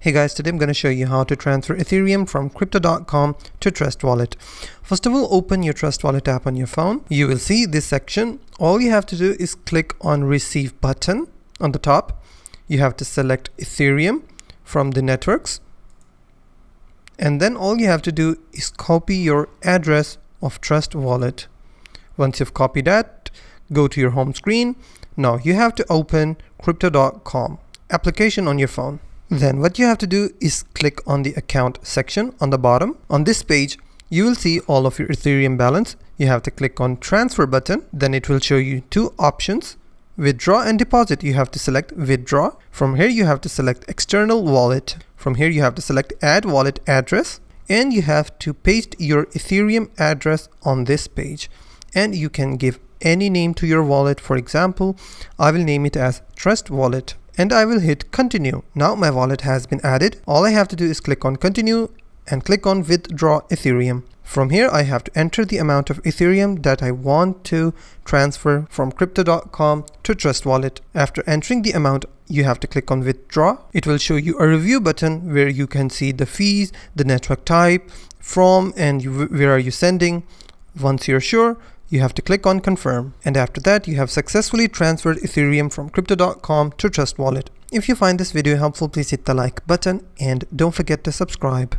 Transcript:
Hey guys, today I'm going to show you how to transfer Ethereum from crypto.com to Trust Wallet. First of all, open your Trust Wallet app on your phone. You will see this section. All you have to do is click on Receive button on the top. You have to select Ethereum from the networks. And then all you have to do is copy your address of Trust Wallet. Once you've copied that, go to your home screen. Now you have to open crypto.com application on your phone. Then what you have to do is click on the account section on the bottom. On this page, you will see all of your Ethereum balance. You have to click on transfer button. Then it will show you two options. Withdraw and deposit. You have to select withdraw. From here, you have to select external wallet. From here, you have to select add wallet address. And you have to paste your Ethereum address on this page. And you can give any name to your wallet. For example, I will name it as Trust Wallet. And I will hit continue. Now my wallet has been added. All I have to do is click on continue and click on withdraw Ethereum. From here, I have to enter the amount of Ethereum that I want to transfer from crypto.com to Trust Wallet. After entering the amount, you have to click on withdraw. It will show you a review button where you can see the fees, the network type, from, and where are you sending. Once you're sure, you have to click on confirm, and after that you have successfully transferred Ethereum from crypto.com to Trust Wallet. If you find this video helpful, please hit the like button and don't forget to subscribe.